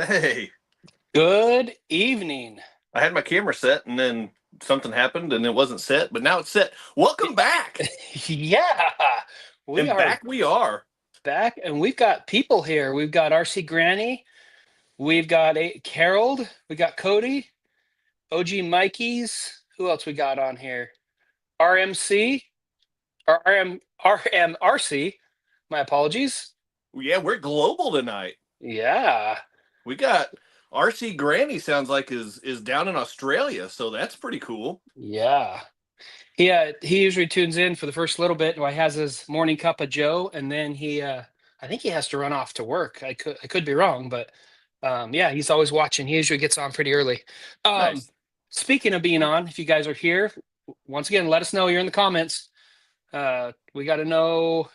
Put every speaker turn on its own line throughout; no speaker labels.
Hey,
Good evening.
I had my camera set and then something happened and it wasn't set, but now it's set. Welcome back.
Yeah, we
And
are
back we are.
back and we've got people here. We've got RC Granny, we've got Harold, we got Cody, OG Mikey's. Who else we got on here? RMC or RMRC. My apologies.
Yeah, we're global tonight.
Yeah.
We got RC Granny sounds like is down in Australia, so that's pretty cool.
Yeah. He usually tunes in for the first little bit while he has his morning cup of Joe, and then I think he has to run off to work. I could be wrong, but yeah, he's always watching. He usually gets on pretty early. Um,
Nice.
Speaking of being on, if you guys are here, once again, let us know. You're in the comments. We got to know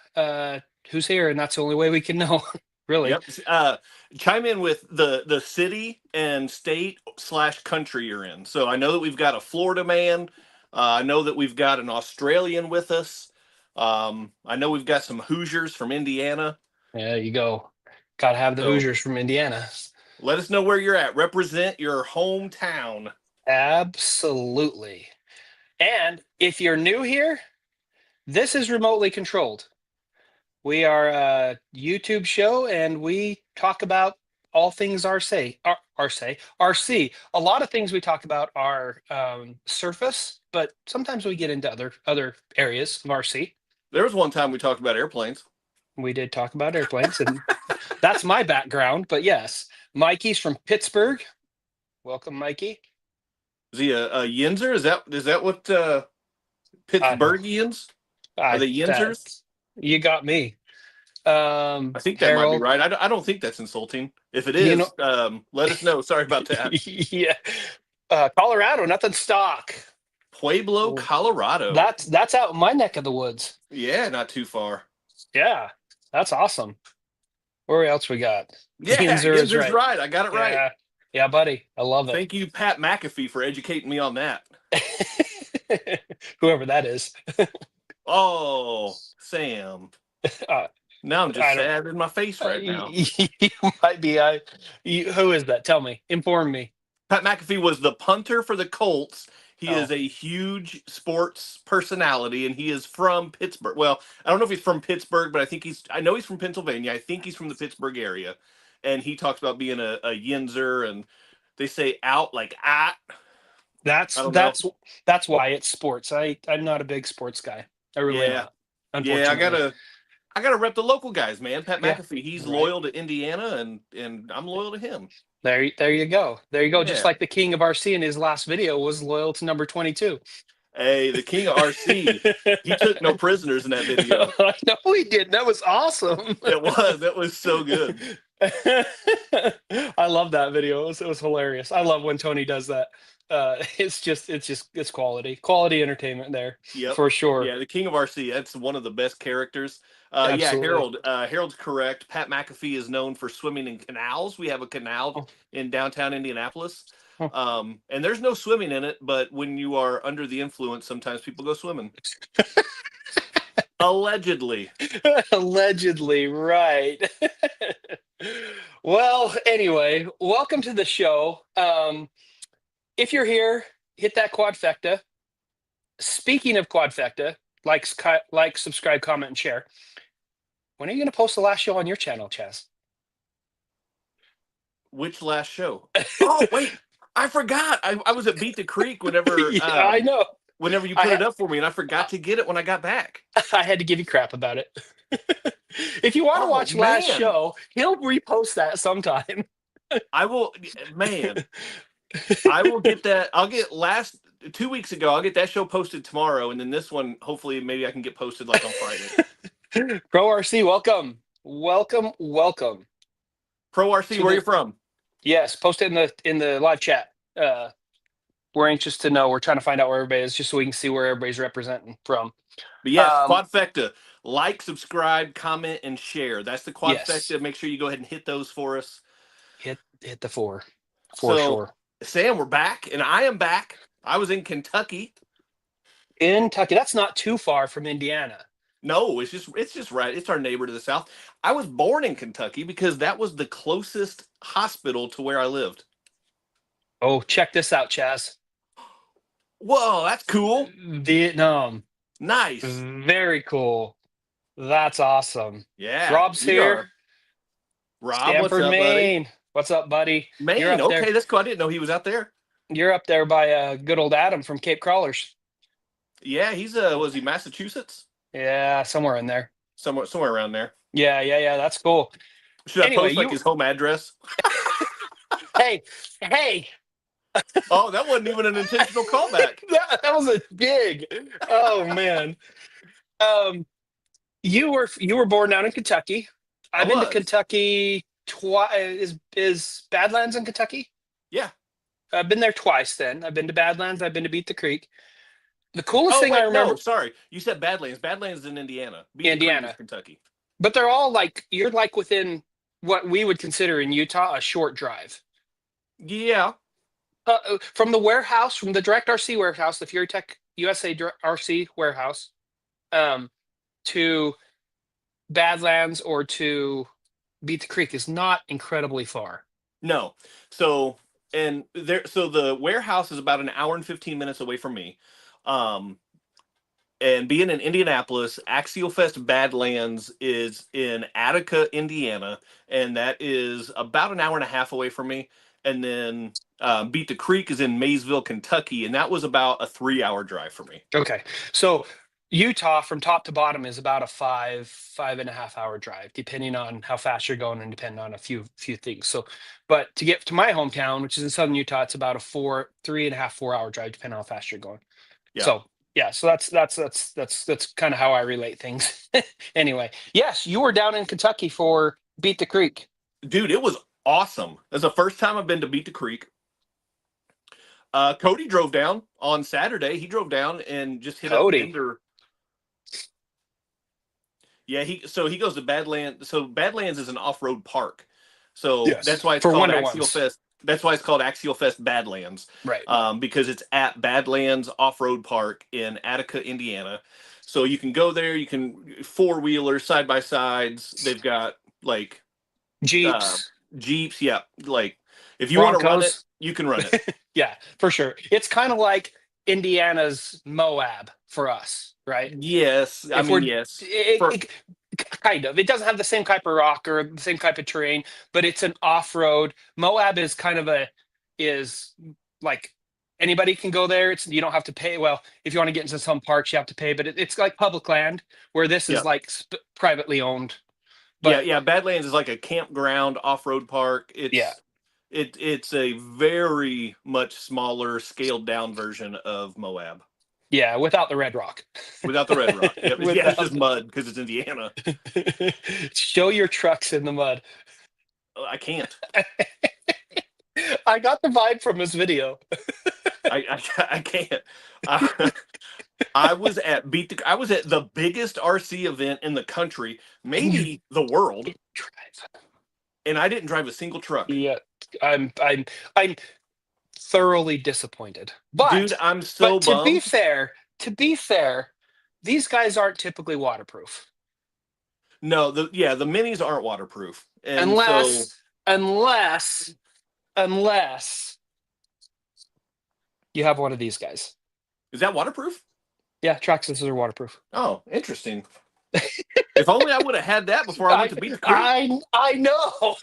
who's here, and that's the only way we can know, really.
Yep. Chime in with the city and state / country you're in. So I know that we've got a Florida man. I know that we've got an Australian with us. I know we've got some Hoosiers from Indiana.
There you go. Got to have the
So
Hoosiers from Indiana.
let us know where you're at. Represent your hometown.
Absolutely. And if you're new here, this is remotely controlled. We are a YouTube show and we talk about all things RC. A lot of things we talk about are surface, but sometimes we get into other areas of RC.
There was one time we talked about airplanes.
We did talk about airplanes, and that's my background. But yes, Mikey's from Pittsburgh. Welcome, Mikey.
Is he a Yinzer? Is that what
I don't.
Pittsburghians? Are they Yinzers?
You got me.
I think that might be
Harold,
right. I don't think that's insulting. If it
you know,
is, let us know. Sorry about that.
yeah. Colorado, nothing stock.
Pueblo,
Oh,
Colorado.
that's out in my neck of the woods.
Yeah, not too far.
Yeah, that's awesome. Where else we got?
Yeah,
Yinzer is
Yinzer's
right.
right. I got it right.
Yeah, yeah, buddy. I love it.
Thank you, Pat McAfee, for educating me on that.
Whoever that is.
Oh, Sam.
Uh,
Now I'm just
I don't.
sad in my face right now.
You might be. Who is that? Tell me. Inform me.
Pat McAfee was the punter for the Colts. He
Oh,
is a huge sports personality, and he is from Pittsburgh. Well, I don't know if he's from Pittsburgh, but I know he's from Pennsylvania. I think he's from the Pittsburgh area. And he talks about being a Yinzer, and they say out like at.
that's
I don't know.
that's that's why it's sports. I'm not a big sports guy. I really
Yeah.
not.
Yeah, I
Unfortunately.
gotta rep the local guys, man. Pat
Yeah.
McAfee, he's
Right.
loyal to Indiana, and I'm loyal to him.
There you go. There you go. Just
Yeah.
like the king of RC in his last video was loyal to number 22.
Hey, the king of RC, he took no prisoners in that video.
I know he did. That was awesome.
That was so good.
I love that video. It was hilarious. I love when Tony does that. It's quality entertainment there
Yep.
for sure.
Yeah, the King of RC. That's one of the best characters. Yeah,
Absolutely.
Harold. Harold's correct. Pat McAfee is known for swimming in canals. We have a canal
Oh,
in downtown Indianapolis.
oh.
And there's no swimming in it, but when you are under the influence, sometimes people go swimming. Allegedly.
Allegedly, right. Well, anyway, welcome to the show. If you're here, hit that quadfecta. Speaking of quadfecta, like, subscribe, comment, and share. When are you going to post the last show on your channel, Chaz?
Which last show? Oh, wait. I forgot. I was at Beat the Creek whenever
Yeah, I know.
whenever you
I
put it
ha-
up for me, and I forgot to get it when I got back.
I had to give you crap about it. If you want to
Oh
watch last
man.
show, he'll repost that sometime.
I will, man. I will get that. I'll get last 2 weeks ago. I'll get that show posted tomorrow, and then this one, hopefully, maybe I can get posted like on Friday.
Pro RC, welcome, welcome, welcome.
Pro RC,
To
where
the-
you from?
Yes, post it in the live chat. We're anxious to know. We're trying to find out where everybody is, just so we can see where everybody's representing from.
But yes,
Um,
Quadfecta. Like, subscribe, comment, and share. That's the
yes,
Quadfecta. Make sure you go ahead and hit those for us.
hit the for
So,
sure.
Sam, we're back, and I am back. I was in Kentucky.
In Kentucky, that's not too far from Indiana.
No, it's just right. It's our neighbor to the south. I was born in Kentucky because that was the closest hospital to where I lived.
Oh, check this out, Chaz.
Whoa, that's cool.
Vietnam.
Nice.
Very cool. That's awesome.
Yeah,
Rob's
we
here.
are. Rob, what's
Stanford,
up, buddy?
Maine. What's up, buddy? You're
Maine.
up there.
Okay, that's cool. I didn't know he was out there.
You're up there by good old Adam from Cape Crawlers.
Yeah, he's was he Massachusetts?
Yeah, somewhere in there.
Somewhere around there.
Yeah. That's cool.
Should I
Anyway,
post like his home address?
hey.
Oh, that wasn't even an intentional callback.
that was a dig. Oh man. Um, you were born down in Kentucky.
I
I've been to
was.
Kentucky twice. Is Badlands in Kentucky?
Yeah.
I've been there twice. Then I've been to Badlands. I've been to Beat the Creek. The coolest
Oh
thing I
wait,
remember,
no, sorry. You said Badlands. Badlands is in Indiana. Beaver Creek is
Indiana,
Kentucky.
but they're all like you're like within what we would consider in Utah a short drive.
Yeah.
From the warehouse, from the Direct RC warehouse, the Fury Tech USA RC warehouse, to Badlands or to Beat the Creek is not incredibly far.
No. So the warehouse is about an hour and 15 minutes away from me. And being in Indianapolis, Axial Fest Badlands is in Attica, Indiana, and that is about an hour and a half away from me. And then Beat the Creek is in Maysville, Kentucky, and that was about a 3-hour drive for me.
Okay, so Utah from top to bottom is about a 5.5 hour drive, depending on how fast you're going and depending on a few things. So, but to get to my hometown, which is in southern Utah, it's about a 3.5 4 hour drive, depending on how fast you're going.
Yeah.
So yeah, so that's kind of how I relate things. Anyway, yes, you were down in Kentucky for Beat the Creek.
Dude, it was awesome. It's the first time I've been to Beat the Creek. Cody drove down on Saturday. He drove down and just hit up
Cody.
Bender. Yeah, he goes to Badlands. So Badlands is an off-road park. So
Yes,
that's why it's
for
called
Wonder
Axial
Ones.
Fest. That's why it's called Axial Fest Badlands.
Right.
Because it's at Badlands Off-Road Park in Attica, Indiana. So you can go there. You can four-wheelers, side-by-sides. They've got like
Jeeps.
Jeeps. Yeah, like if you want to run it, you can run it.
Yeah, for sure. It's kind of like Indiana's Moab for us, right?
Yes, I mean yes.
Kind of. It doesn't have the same type of rock or the same type of terrain, but it's an off-road. Moab is kind of is like anybody can go there. You don't have to pay. Well, if you want to get into some parks, you have to pay, but it's like public land where this is like privately owned. But
yeah. Badlands is like a campground off-road park. It's a very much smaller, scaled down version of Moab.
Yeah, without the red rock.
Without the red rock. Yep. Yeah, it's just mud because it's Indiana.
Show your trucks in the mud.
I can't.
I got the vibe from his video.
I can't. I was at the biggest RC event in the country, maybe the world, and I didn't drive a single truck.
Yeah, I'm thoroughly disappointed. But
dude, I'm so bummed.
To be fair, these guys aren't typically waterproof.
No, the minis aren't waterproof. And
unless you have one of these guys.
Is that waterproof?
Yeah, Traxxas are waterproof.
Oh, interesting. If only I would have had that before I went to Beat the Creek.
I know.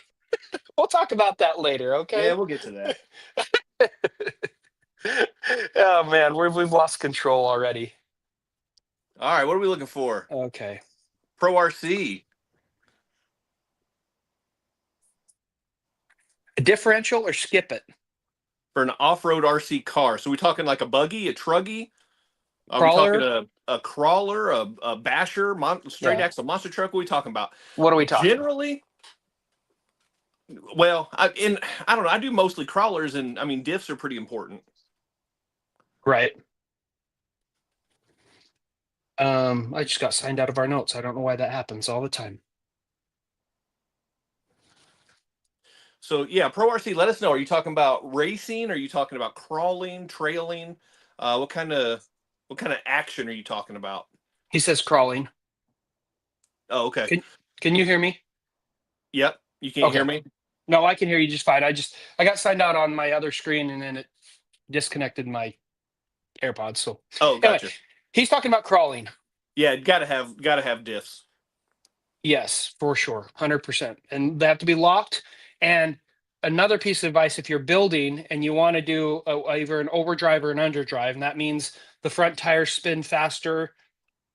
We'll talk about that later, okay?
Yeah, we'll get to that.
Oh man, we've lost control already.
All right, what are we looking for?
Okay.
Pro RC.
A differential or skip it?
For an off-road RC car. So we talking like a buggy, a truggy? Are
Crawler?
we talking a crawler, a basher, straight axle monster truck? What are we talking about?
What are we talking
Generally, well, I don't know. I do mostly crawlers, and I mean, diffs are pretty important.
Right. I just got signed out of our notes. I don't know why that happens all the time.
So yeah, Pro RC, let us know. Are you talking about racing? Are you talking about crawling, trailing? What kind of action are you talking about?
He says crawling.
Oh, okay.
Can you hear me?
Yep. You can't hear
Okay.
me?
No, I can hear you just fine. I got signed out on my other screen and then it disconnected my AirPods. So
Oh,
anyway,
gotcha.
he's talking about crawling.
Yeah, gotta have diffs.
Yes, for sure, 100%. And they have to be locked. And another piece of advice, if you're building and you want to do either an overdrive or an underdrive, and that means the front tires spin faster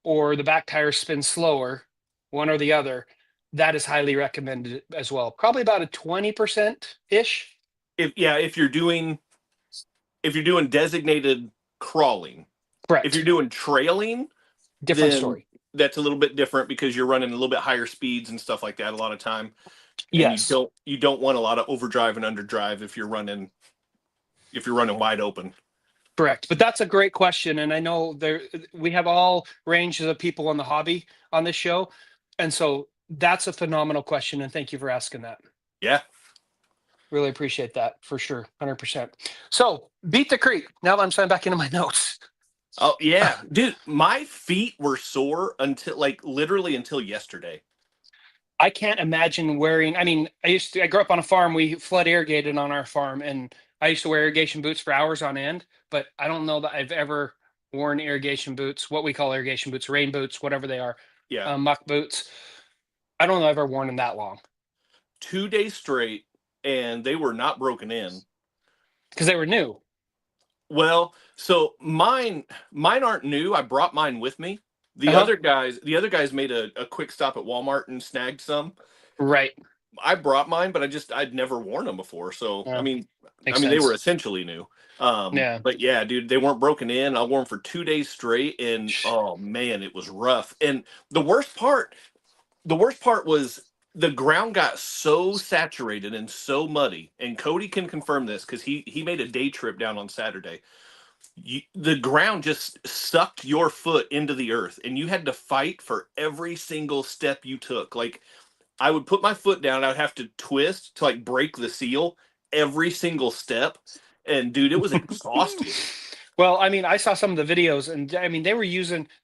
or the back tires spin slower, one or the other, that is highly recommended as well. Probably about a 20% ish.
If you're doing designated crawling. If you're
Correct.
doing trailing,
Different
then
story.
that's a little bit different because you're running a little bit higher speeds and stuff like that a lot of time. And
Yes.
you don't want a lot of overdrive and underdrive if you're running wide open.
Correct. But that's a great question. And I know we have all ranges of people in the hobby on this show. And so that's a phenomenal question. And thank you for asking that.
Yeah.
Really appreciate that for sure. 100%. So beat the creek. Now that I'm signing back into my notes.
Oh yeah, dude, my feet were sore until literally until yesterday.
I can't imagine wearing, I mean, I grew up on a farm. We flood irrigated on our farm and I used to wear irrigation boots for hours on end, but I don't know that I've ever worn irrigation boots, what we call irrigation boots, rain boots, whatever they are,
Yeah.
muck boots. I don't know I've ever worn them that long
2 days straight, and they were not broken in.
because they were new.
Well, so mine aren't new. I brought mine with me.
Uh-huh.
The other guys made a quick stop at Walmart and snagged some.
Right.
I brought mine, but I'd never worn them before. So
Yeah.
I
Makes
mean they were
sense.
essentially new.
Yeah.
But yeah, dude, they weren't broken in. I wore them for 2 days straight, and oh man, it was rough. And the worst part, the worst part was the ground got so saturated and so muddy. And Cody can confirm this because he made a day trip down on Saturday. The ground just sucked your foot into the earth, and you had to fight for every single step you took. Like I would put my foot down, I would have to twist to like break the seal every single step. And dude, it was exhausting.
Well, I mean, I saw some of the videos and I mean, there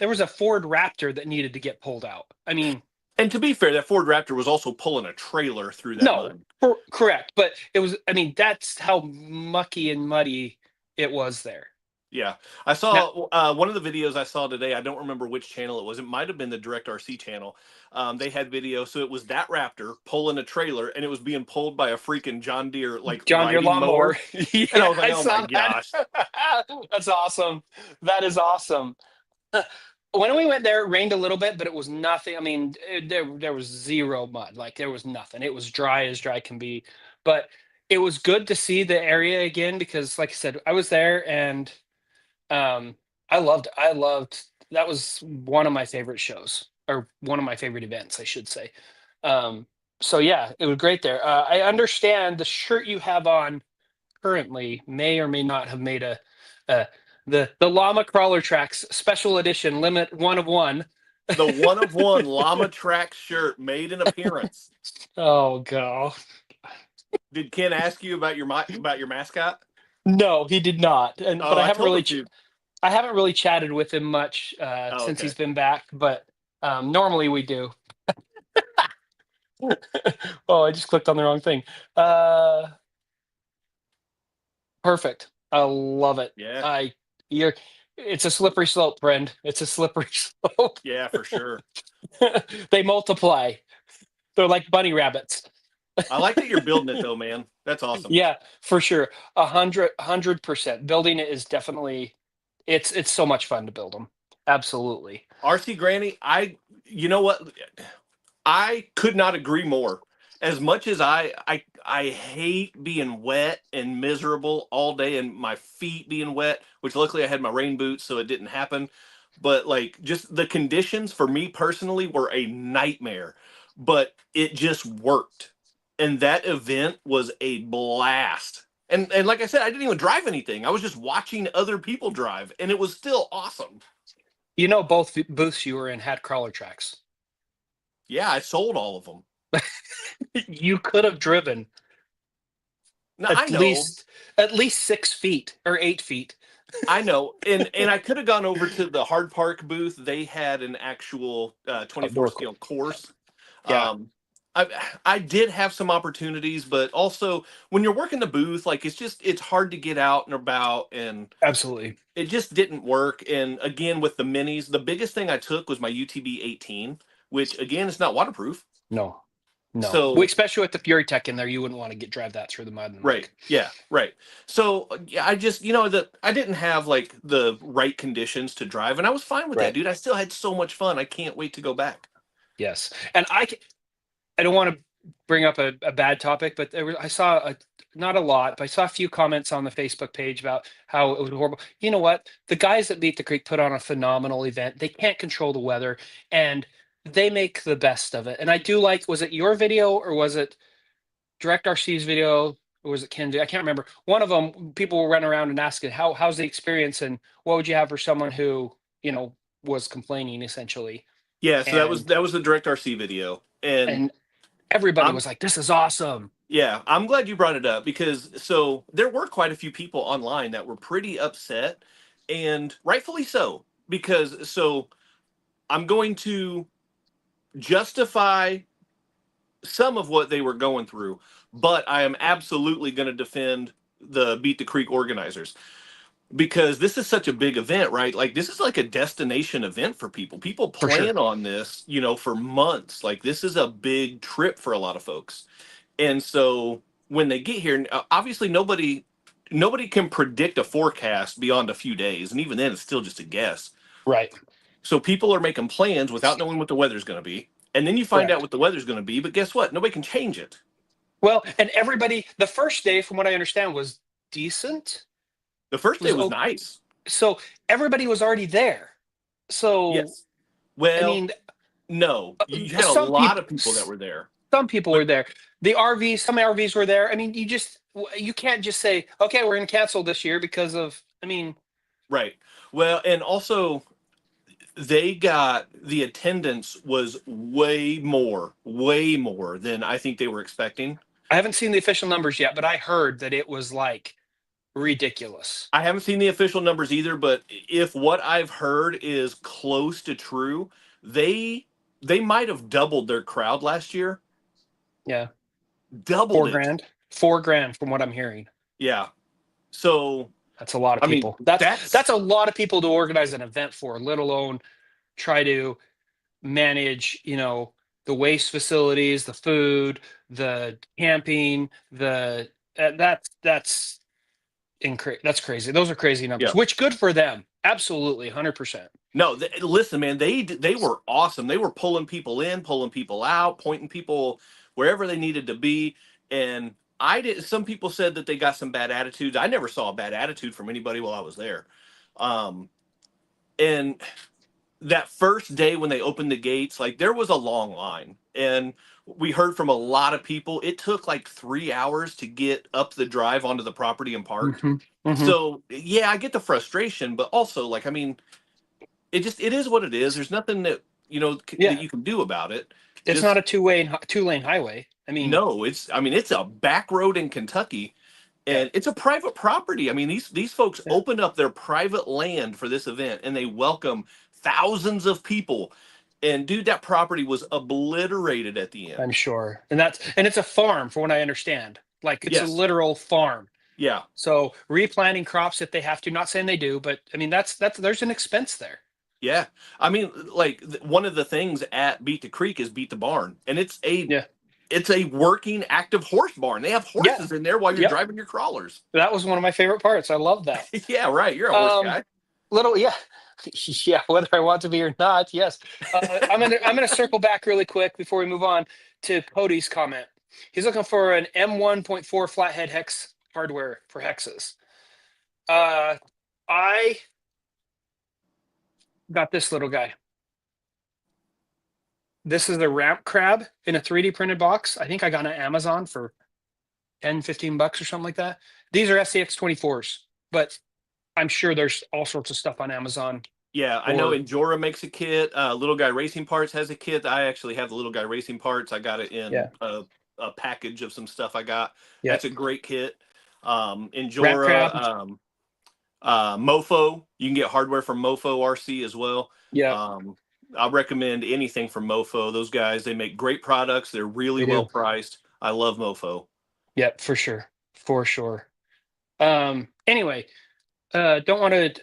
was a Ford Raptor that needed to get pulled out. I mean,
And to be fair, that Ford Raptor was also pulling a trailer through that
no,
mud.
correct. But it was, I mean, that's how mucky and muddy it was there.
Yeah, I
Now,
saw one of the videos I saw today. I don't remember which channel it was. It might have been the Direct RC channel. They had video, so it was that Raptor pulling a trailer, and it was being pulled by a freaking John Deere like
John Deere
riding
lawnmower.
mower. And I
Yeah,
was like,
I
oh my
saw that.
gosh.
That's awesome. That is awesome. When we went there, it rained a little bit, but it was nothing. I mean, there was zero mud. Like there was nothing. It was dry as dry can be. But it was good to see the area again because, like I said, I was there and um, I loved that was one of my favorite shows or one of my favorite events, I should say. Um, so yeah, it was great there. I understand the shirt you have on currently may or may not have made uh the llama crawler tracks special edition limit one of one.
The one of one llama track shirt made an appearance.
Oh god.
Did Ken ask you about about your mascot?
No, he did not. And but
Oh, I told him to.
I haven't really chatted with him much
Oh,
since
okay.
he's been back, but normally we do. Oh, I just clicked on the wrong thing. Uh Perfect. I love it.
Yeah,
You're it's a slippery slope, friend. It's a slippery slope.
yeah, for sure.
They multiply. They're like bunny rabbits.
I like that you're building it though, man. That's awesome.
Yeah, for sure. 100%. Building it is definitely it's so much fun to build them. Absolutely.
RC Granny, you know what? I could not agree more. As much as I hate being wet and miserable all day and my feet being wet, which luckily I had my rain boots so it didn't happen. But like just the conditions for me personally were a nightmare, but it just worked. And that event was a blast. And like I said, I didn't even drive anything. I was just watching other people drive and it was still awesome.
You know, both booths you were in had crawler tracks.
Yeah, I sold all of them.
You could have driven
Now I
at
know.
least at least 6 feet or 8 feet.
I know, and I could have gone over to the Hard Park booth. They had an actual 24
Outdoor.
scale course.
Yeah,
Um, I I did have some opportunities, but also when you're working the booth, like it's hard to get out and about, and
absolutely.
it just didn't work. And again, with the minis, the biggest thing I took was my UTB 18, which again, it's not waterproof.
No, no. Well,
So
especially with the Fury Tech in there, you wouldn't want to drive that through the mud and
right.
muck.
Yeah, right. So yeah, I just that I didn't have like the right conditions to drive, and I was fine with that,
Right.
dude. I still had so much fun. I can't wait to go back.
Yes. And I don't want to bring up a bad topic, but I saw not a lot, but I saw a few comments on the Facebook page about how it was horrible. You know what? The guys that Beat the Creek put on a phenomenal event. They can't control the weather, and they make the best of it. And I do like, was it your video or was it Direct RC's video? Or was it Ken's? I can't remember. One of them, people were running around and asking, how's the experience and what would you have for someone who, was complaining essentially?
Yeah, so that was
And
that was the Direct RC video, and
and everybody
I'm
was like, this is awesome.
yeah, I'm glad you brought it up because so there were quite a few people online that were pretty upset, and rightfully so, because so I'm going to justify some of what they were going through, but I am absolutely going to defend the Beat the Creek organizers because this is such a big event, right? Like this is like a destination event for people. People
For sure.
plan on this, for months. Like this is a big trip for a lot of folks. And so when they get here, obviously nobody can predict a forecast beyond a few days, and even then it's still just a guess.
Right.
So people are making plans without knowing what the weather's going to be. And then you find out
Correct.
what the weather's going to be, but guess what? Nobody can change it.
Well, and everybody, the first day, from what I understand, was decent.
The first day
Was
was
oh,
nice.
so everybody was already there. So
Yes.
I
Well,
mean,
no, you had a
some
lot
people,
of people that were there.
some people
But
were there. The RVs, some RVs were there. I mean, you can't just say, okay, we're going to cancel this year because of. I mean,
right. Well, and also they got the attendance was way more than I think they were expecting.
I haven't seen the official numbers yet, but I heard that it was like ridiculous.
I haven't seen the official numbers either, but if what I've heard is close to true, they they might have doubled their crowd last year.
Yeah,
Doubled
four
it.
grand, 4 grand from what I'm hearing.
Yeah. So,
That's a lot of
I mean,
people. That's
that's
a lot of people to organize an event for, let alone try to manage, the waste facilities, the food, the camping, that's crazy. Those are crazy numbers.
yeah.
Which good for them. Absolutely, 100%.
No, listen, man, they were awesome. They were pulling people in, pulling people out, pointing people wherever they needed to be. And I did. Some people said that they got some bad attitudes. I never saw a bad attitude from anybody while I was there. Um, and that first day when they opened the gates, like there was a long line, and we heard from a lot of people. It took like 3 hours to get up the drive onto the property and parked.
Hmm. Hmm.
So yeah, I get the frustration, but also like I mean it is what it is. There's nothing that that
Yeah,
you can do about it.
it's not
Just
a two-lane highway. I mean,
no. It's a back road in Kentucky,
yeah,
and it's a private property. I mean these folks
yeah,
opened up their private land for this event, and they welcome thousands of people. And dude, that property was obliterated at the
I'm
end.
sure. And it's a farm, from what I understand. Like it's a
Yes,
literal farm.
yeah,
So replanting crops if they have to. Not saying they do, but I mean that's there's an expense there.
yeah. I mean, like one of the things at Beat the Creek is Beat the Barn, and
Yeah.
it's a working active horse barn. They have
Yeah.
horses in there while you're
Yep.
driving your crawlers.
That was one of my favorite parts. I love that.
Yeah, right. You're a horse
Um,
guy.
little, yeah, yeah. Whether I want to be or not, yes. I'm gonna circle back really quick before we move on to Cody's comment. He's looking for an M1.4 flathead hex hardware for hexes. Uh, I got this little guy. This is the ramp crab in a 3D printed box. I think I got it on Amazon for 10, $15 or something like that. These are FCX-24s, but I'm sure there's all sorts of stuff on Amazon.
Yeah, I know
Or
Endura makes a kit. Little Guy Racing Parts has a kit. I actually have the Little Guy Racing Parts. I got it in
yeah,
a package of some stuff I got.
yeah,
That's a great kit.
ramp crab.
Endura. Mofo, you can get hardware from Mofo RC as well.
Yeah,
I recommend anything from Mofo. Those guys, they make great products. They're really
they
well
do.
priced. I love Mofo.
Yep, for sure. For sure. Anyway, don't want to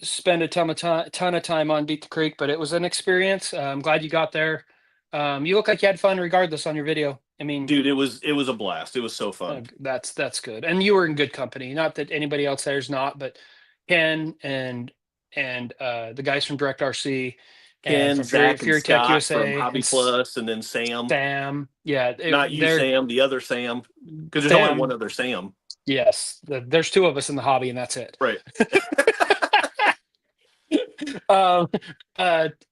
spend a ton of time on Beat the Creek, but it was an experience. I'm glad you got there. You look like you had fun regardless on your video. I mean,
Dude, it was a blast. It was so fun.
that's good. And you were in good company. Not that anybody else there's not, but Ken and the guys from Direct RC and
Ken,
from Fury
Zach, and
Fury Tech
Scott from
USA
Hobby Plus, and then Sam.
Sam. Yeah,
Not you,
they're
Sam, the other Sam. Because there's only one
Sam.
other Sam.
Yes, there's two of us in the hobby, and that's it.
Right.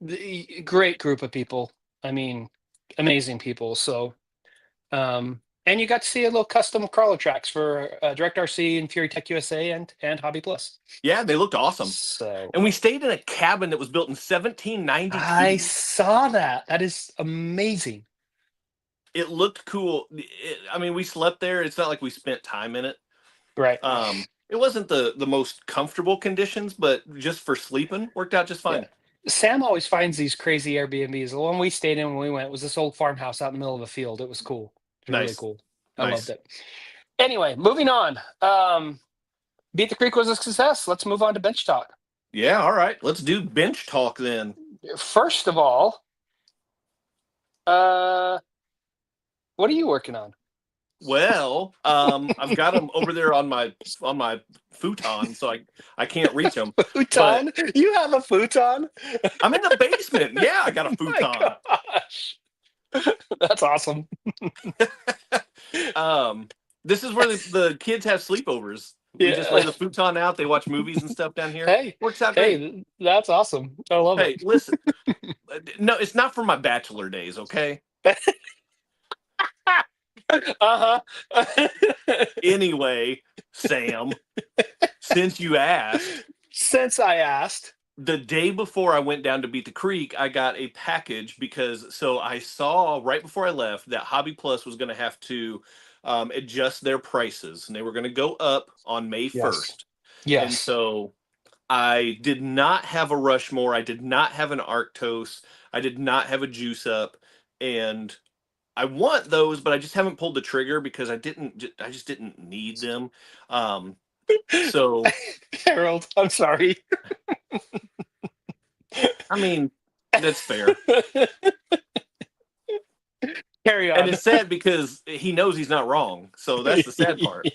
The great group of people. I mean, amazing people. So, and you got to see a little custom crawler tracks for Direct RC and Fury Tech USA and Hobby Plus.
Yeah, they looked awesome.
So,
And we stayed in a cabin that was built in 1792.
I saw that. That is amazing.
It looked cool. I mean, we slept there. It's not like we spent time in it.
Right.
It wasn't the most comfortable conditions, but just for sleeping, worked out just fine.
Yeah. Sam always finds these crazy Airbnbs. The one we stayed in when we went was this old farmhouse out in the middle of a field. It was cool. It was really
Nice.
cool. I
Nice.
loved it. Anyway, moving on. Beat the Creek was a success. Let's move on to bench talk.
Yeah, all right. Let's do bench talk then.
First of all, what are you working on?
Well, I've got them over there on my futon, so I can't reach them.
Futon? You have a futon?
I'm in the basement. Yeah, I got a
My
futon.
gosh. That's awesome.
This is where the kids have sleepovers. We just lay the futon out. They watch movies and stuff down here.
Hey,
Works out great.
Hey, that's awesome. I love it.
Hey, listen. No, it's not for my bachelor days, okay?
Uh-huh.
Anyway, Sam, since you asked.
Since I asked.
The day before I went down to Beat the Creek, I got a package so I saw right before I left that Hobby Plus was going to have to adjust their prices, and they were going to go up on May 1st.
Yes.
And so I did not have a Rushmore. I did not have an Arktos. I did not have a Juice Up. And I want those, but I just haven't pulled the trigger because I just didn't need them. So
Harold, I'm sorry.
I mean, that's fair.
Carry on.
And it's sad because he knows he's not wrong. So that's the sad part.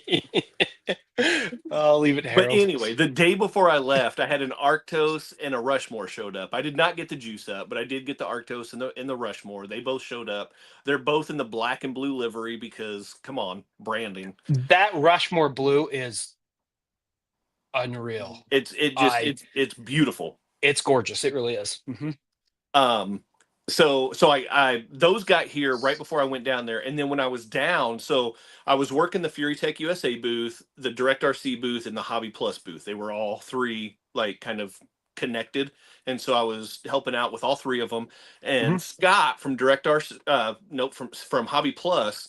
I'll leave it to Harold.
But anyway, the day before I left, I had an Arktos and a Rushmore showed up. I did not get the Juice Up, but I did get the Arktos and the Rushmore. They both showed up. They're both in the black and blue livery because, come on, branding.
That Rushmore blue is unreal.
It's beautiful.
It's gorgeous. It really is. Mm-hmm.
So I those got here right before I went down there, and then when I was down, so I was working the Fury Tech USA booth, the Direct RC booth, and the Hobby Plus booth. They were all three like kind of connected, and so I was helping out with all three of them. And Scott from Direct RC, from Hobby Plus,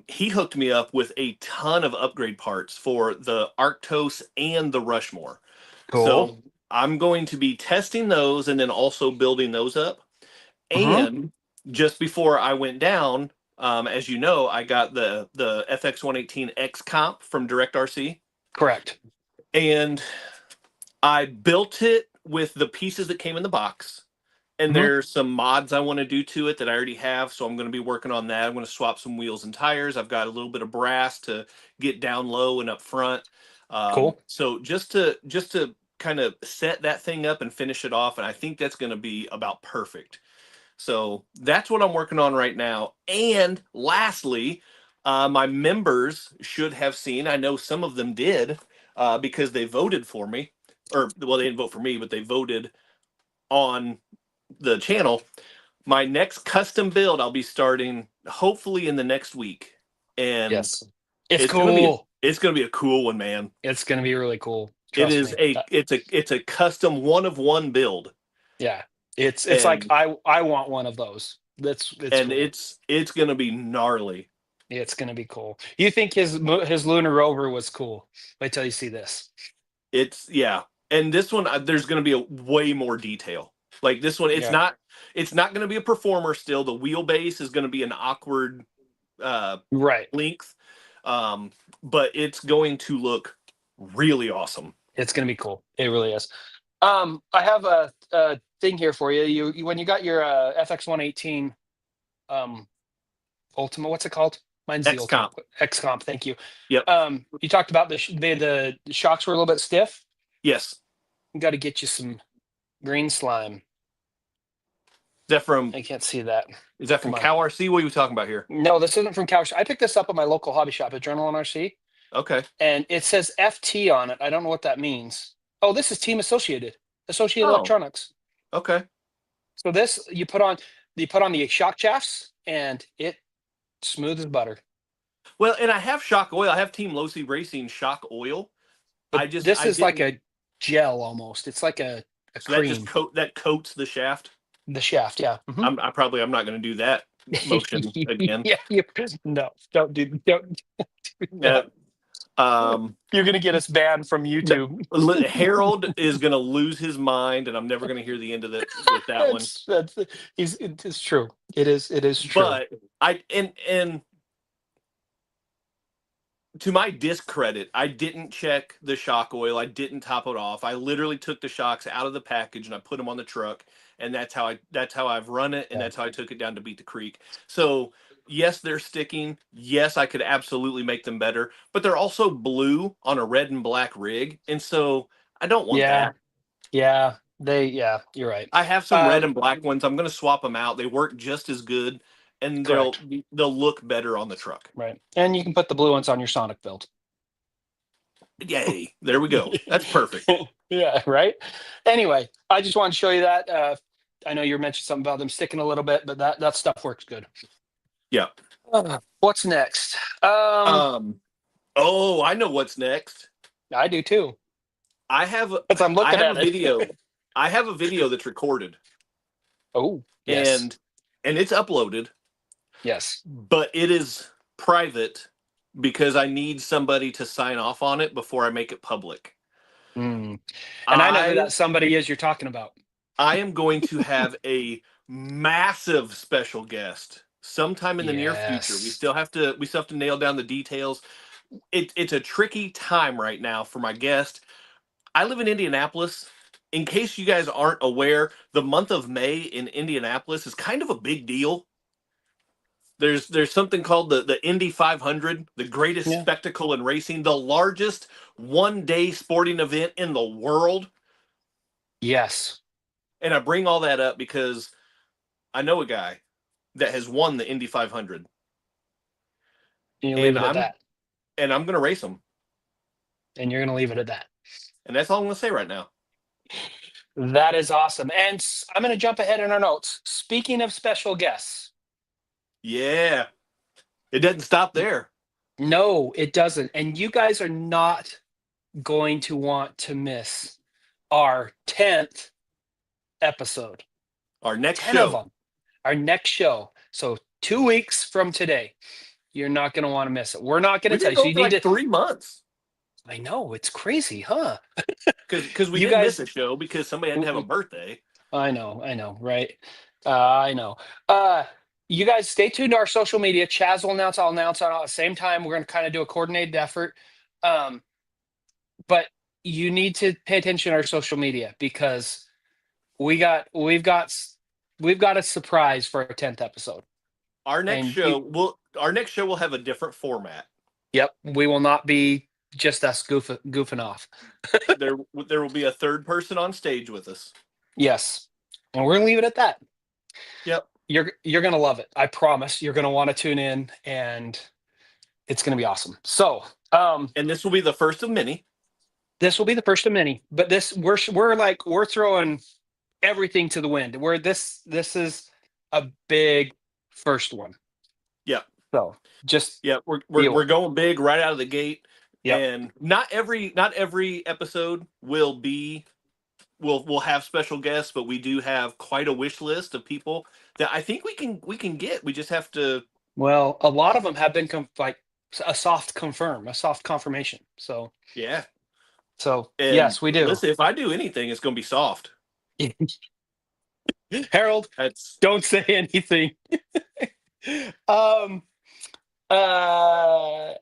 he hooked me up with a ton of upgrade parts for the Arktos and the Rushmore.
Cool.
So I'm going to be testing those and then also building those up. And just before I went down, as you know, I got the FX118X comp from Direct RC.
Correct.
And I built it with the pieces that came in the box. And there's some mods I want to do to it that I already have. So I'm going to be working on that. I'm going to swap some wheels and tires. I've got a little bit of brass to get down low and up front.
Cool.
So just to kind of set that thing up and finish it off. And I think that's going to be about perfect. So that's what I'm working on right now. And lastly, my members should have seen, I know some of them did, because they voted for me, or well, they didn't vote for me, but they voted on the channel. My next custom build I'll be starting hopefully in the next week. And
yes, it's cool.
It's going to be a cool one, man.
It's going to be really cool.
It's a custom one of one build.
Yeah. It's like I want one of those. It's cool.
It's gonna be gnarly.
It's gonna be cool. You think his lunar rover was cool? Wait till you see this.
Yeah. And this one, there's going to be a way more detail. Like this one,
Yeah.
it's not going to be a performer still. The wheelbase is going to be an awkward
Right.
length, but it's going to look really awesome.
It's going to be cool. It really is. I have a thing here for you. You when you got your FX118 Ultima, what's it called? Mine's the Ultima.
XComp.
XComp. Thank you.
Yep.
You talked about the shocks were a little bit stiff.
Yes.
You got to get you some green slime.
Is that from?
I can't see that.
Is that from Cow RC? What are you talking about here?
No, this isn't from Cow. I picked this up at my local hobby shop, Adrenaline RC.
Okay.
And it says FT on it. I don't know what that means. Oh, this is Team Associated Electronics.
Okay.
So this you put on the shock shafts, and it smooth as butter.
Well, and I have shock oil. I have Team Losi Racing shock oil.
But this is like a gel almost. It's like a cream.
That coats the shaft.
The shaft, yeah.
Mm-hmm. I'm not going to do that motion again.
Yeah, no, don't do that. You're going to get us banned from YouTube.
Harold is going to lose his mind, and I'm never going to hear the end of it with that one.
It's true. It is true.
But and to my discredit, I didn't check the shock oil. I didn't top it off. I literally took the shocks out of the package and I put them on the truck, and that's how I've run it, and that's how I took it down to Beat the Creek. So yes, they're sticking. Yes, I could absolutely make them better, but they're also blue on a red and black rig, and so I don't want that.
Yeah, you're right.
I have some red and black ones. I'm going to swap them out. They work just as good, and they'll look better on the truck.
Right, and you can put the blue ones on your Sonic build.
Yay! There we go. That's perfect.
Yeah, right. Anyway, I just wanted to show you that. I know you mentioned something about them sticking a little bit, but that stuff works good.
Yeah.
What's next?
Oh, I know what's next.
I do too.
I have a video. I have a video that's recorded.
Oh, yes.
And it's uploaded.
Yes.
But it is private because I need somebody to sign off on it before I make it public.
And I know who that somebody is you're talking about.
I am going to have a massive special guest sometime in the near future. We still have to nail down the details. It's a tricky time right now for my guest. I live in Indianapolis. In case you guys aren't aware, the month of May in Indianapolis is kind of a big deal. There's something called the Indy 500, the greatest spectacle in racing, the largest one-day sporting event in the world.
Yes.
And I bring all that up because I know a guy that has won the Indy 500.
You leave it at that.
And I'm going to race him.
And you're going to leave it at that.
And that's all I'm going to say right now.
That is awesome. And I'm going to jump ahead in our notes. Speaking of special guests.
Yeah. It doesn't stop there.
No, it doesn't. And you guys are not going to want to miss our 10th episode.
Our next
10
show.
of them. Our nenext show. So 2 weeks from today. You're not going to want to miss it. We're not going to tell you. So you need to
3 months.
I know, it's crazy, huh?
Because we didn't miss a show because somebody had to have a birthday.
I know, right? I know. You guys stay tuned to our social media. Chaz will announce, I'll announce on at the same time. We're going to kind of do a coordinated effort. But you need to pay attention to our social media because we've got a surprise for our 10th episode.
Our next show will have a different format.
Yep, we will not be just us goofing off.
there will be a third person on stage with us.
Yes, and we're gonna leave it at that.
Yep,
you're gonna love it. I promise. You're gonna want to tune in, and it's gonna be awesome. So,
and this will be the first of many.
This will be the first of many. But we're throwing everything to the wind. This is a big first one.
Yeah.
So
we're going big right out of the gate.
Yep.
And not every episode will have special guests, but we do have quite a wish list of people that I think we can get. We just have to.
Well, a lot of them have been like a soft confirmation. So
yeah,
So
And
yes, we do.
listen, if I do anything, it's going to be soft.
Harold,
That's
don't say anything. um, uh,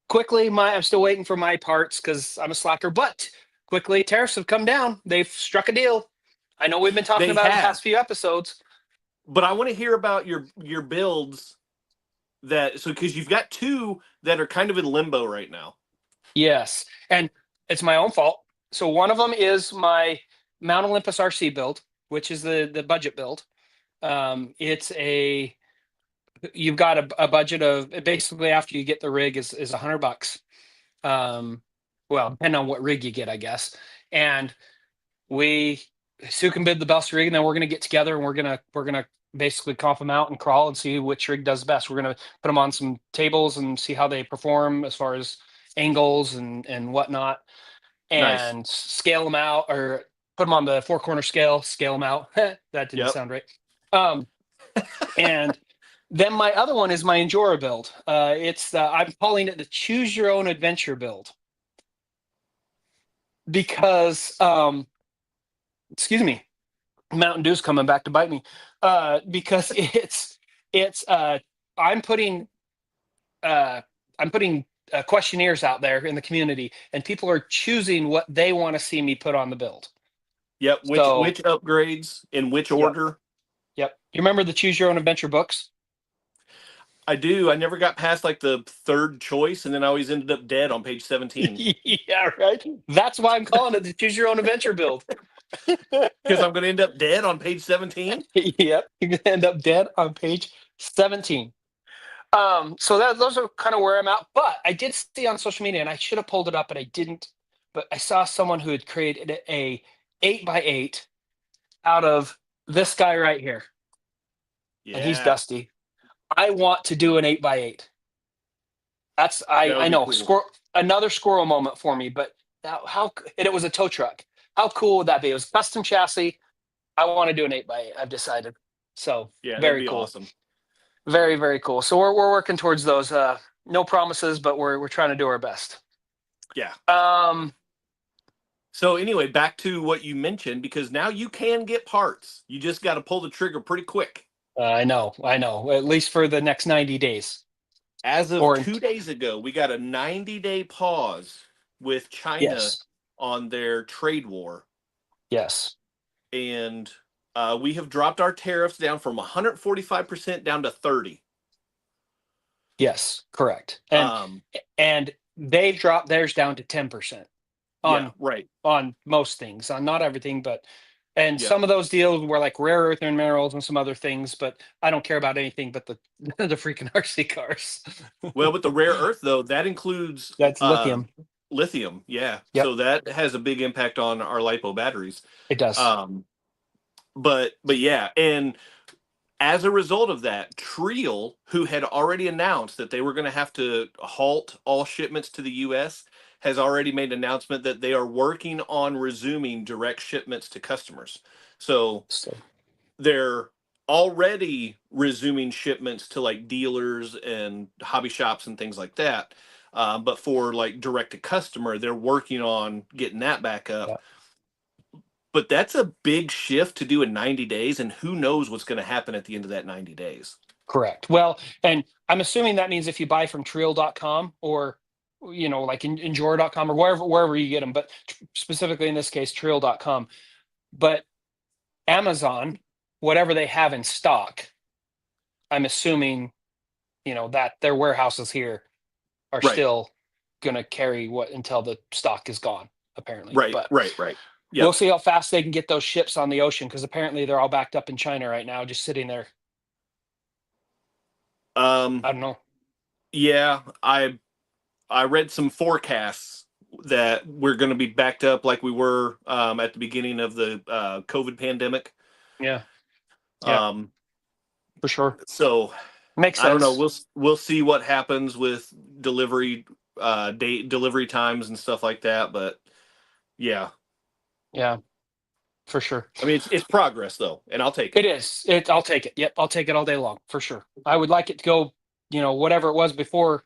quickly, I'm still waiting for my parts because I'm a slacker. But quickly, tariffs have come down. They've struck a deal. I know we've been talking
they
about it the
have.
past few episodes.
But I want to hear about your builds because you've got two that are kind of in limbo right now.
Yes, and it's my own fault. So one of them is my Mount Olympus RC build, which is the budget build. It's a you've got a budget of basically after you get the rig is $100. Well, depending on what rig you get, I guess. And we Sue can bid the best rig, and then we're gonna get together and we're gonna basically comp them out and crawl and see which rig does best. We're gonna put them on some tables and see how they perform as far as angles and whatnot,
Nice.
and scale them out or put them on the four corner scale them out. That didn't
Yep.
sound right. And then my other one is my Endura build. I'm calling it the Choose Your Own Adventure build because excuse me, Mountain Dew's coming back to bite me. Because it's I'm putting I'm putting questionnaires out there in the community, and people are choosing what they want to see me put on the build.
Yep.
So,
Which upgrades in which
yep,
order?
yep. You remember the Choose Your Own Adventure books?
I do. I never got past like the third choice, and then I always ended up dead on page 17
Yeah, right. That's why I'm calling it the Choose Your Own Adventure build.
because I'm going to end up dead on page 17.
Yep, you're gonna end up dead on page 17. So those are kind of where I'm at. But I did see on social media, and I should have pulled it up, but I didn't. But I saw someone who had created a 8x8 out of this guy right here, and he's
Yeah,
Dusty. I want to do an 8x8. That's
that
I
would be
know
cool.
another squirrel moment for me, but and it was a tow truck. How cool would that be? It was custom chassis. I want to do an 8x8. I've decided. So
Yeah, that'd
very
be
cool.
awesome.
Very, very cool. So we're working towards those. No promises, but we're trying to do our best.
Yeah.
Um,
So anyway, back to what you mentioned, because now you can get parts. You just got to pull the trigger pretty quick.
I know. At least for the next 90 days.
As of
Or
2 days ago, we got a 90-day pause with China
yes,
on their trade war.
yes,
And we have dropped our tariffs down from 145% down to 30.
yes, correct.
Um,
And they've dropped theirs down to 10%
yeah,
on
right.
most things, on not everything, but and
Yep.
some of those deals were like rare earth and minerals and some other things, but I don't care about anything but the the freaking RC cars.
Well, with the rare earth though, that includes
That's lithium.
lithium. Yeah,
Yep,
so that has a big impact on our lipo batteries.
it does.
But yeah, and as a result of that, Treel, who had already announced that they were going to have to halt all shipments to the U.S., has already made an announcement that they are working on resuming direct shipments to customers. So
So
they're already resuming shipments to like dealers and hobby shops and things like that. But for like direct to customer, they're working on getting that back up.
yeah.
But that's a big shift to do in 90 days, and who knows what's going to happen at the end of that 90 days.
Correct. Well, and I'm assuming that means if you buy from Trill.com or like Endure.com or wherever you get them, but specifically in this case, Trill.com. But Amazon, whatever they have in stock, I'm assuming, that their warehouses here are
Right,
still gonna carry what until the stock is gone, apparently.
right,
But
right, right.
we'll
Yep.
see how fast they can get those ships on the ocean because apparently they're all backed up in China right now, just sitting there.
Um,
I don't know.
yeah, I read some forecasts that we're going to be backed up like we were at the beginning of the COVID pandemic.
Yeah, yeah, for sure.
So
Makes
I don't know.
sense.
We'll see what happens with delivery times and stuff like that. But yeah,
Yeah, for sure.
I mean it's progress though, and I'll take
It
it.
is. I'll take it. Yep, I'll take it all day long for sure. I would like it to go, whatever it was before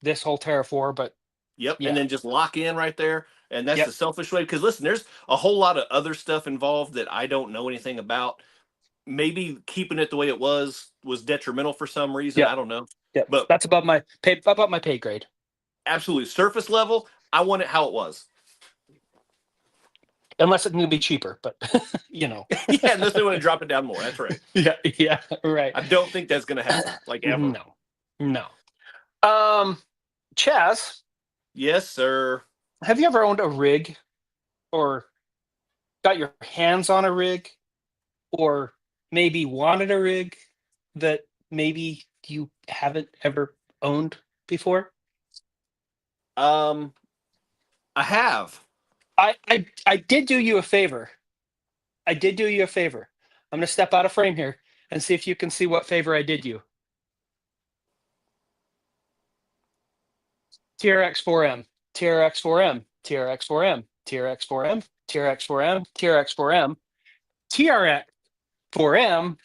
this whole tariff war, but
Yep, and
yeah,
then just lock in right there. And that's the
Yep.
selfish way. Because listen, there's a whole lot of other stuff involved that I don't know anything about. Maybe keeping it the way it was detrimental for some reason.
Yep.
I don't know.
Yep.
But
That's above my pay grade.
absolutely, surface level, I want it how it was.
Unless it can be cheaper, but you know.
Yeah, unless they want to drop it down more. That's right.
Yeah, right.
I don't think that's going to happen, like ever.
No. Chaz,
Yes, sir.
have you ever owned a rig or got your hands on a rig or maybe wanted a rig that maybe you haven't ever owned before?
I have.
I did do you a favor. I did do you a favor. I'm going to step out of frame here and see if you can see what favor I did you. TRX-4M, TRX-4M, TRX-4M, TRX-4M, TRX-4M, TRX-4M, TRX-4M,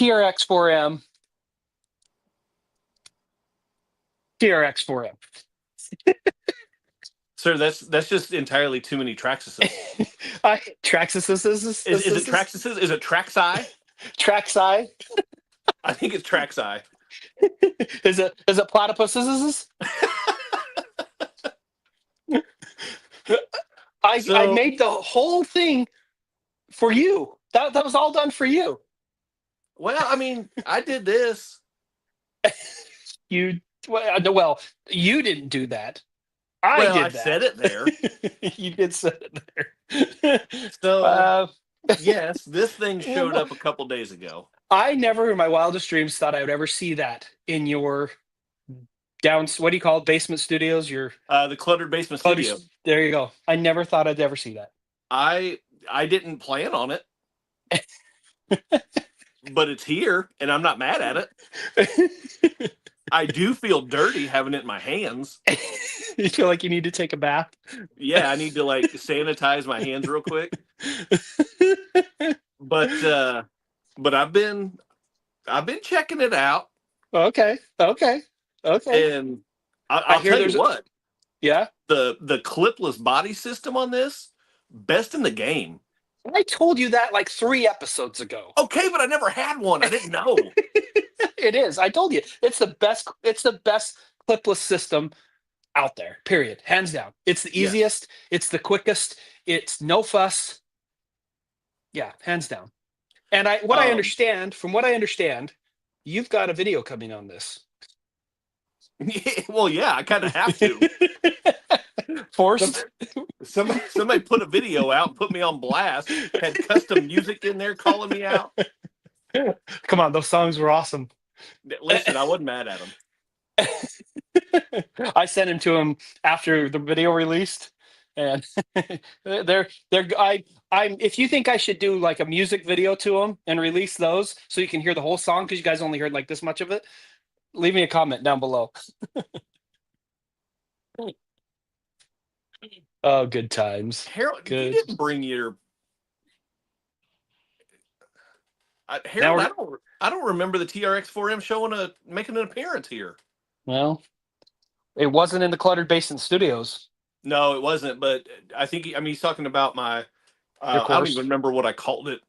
TRX-4M, TRX-4M.
Sir, that's just entirely too many Traxxas.
Traxxas.
Is it Traxxas? Is it Traxi?
Traxi.
I think it's Traxi.
Is it platypuses? I made the whole thing for you. That was all done for you.
Well, I mean, I did this.
You didn't do that. I
said it there.
You did say it there.
So, yes, this thing showed up a couple days ago.
I never in my wildest dreams thought I would ever see that in your what do you call it? Basement studios? Your
the cluttered basement studio.
There you go. I never thought I'd ever see that.
I didn't plan on it. But it's here and I'm not mad at it. I do feel dirty having it in my hands.
You feel like you need to take a bath?
Yeah, I need to like sanitize my hands real quick. But I've been checking it out.
Okay.
And I'll tell you what.
Yeah.
The clipless body system on this, best in the game.
I told you that like 3 episodes ago.
Okay, but I never had one. I didn't know.
It is. I told you. It's the best clipless system out there. Period. Hands down. It's the easiest. Yes. It's the quickest. It's no fuss. Yeah, hands down. And from what I understand, you've got a video coming on this.
Well, yeah, I kind of have to.
Forced.
Somebody put a video out and put me on blast. Had custom music in there calling me out.
Come on, those songs were awesome.
Listen, I wasn't mad at them.
I sent him to him after the video released, and if you think I should do like a music video to them and release those so you can hear the whole song because you guys only heard like this much of it, leave me a comment down below. Oh, good times.
Harold,
good.
You didn't bring your Harold. I don't remember the TRX-4M making an appearance here.
Well, it wasn't in the Cluttered Basin Studios.
No, it wasn't. But I think he's talking about my. I don't even remember what I called it.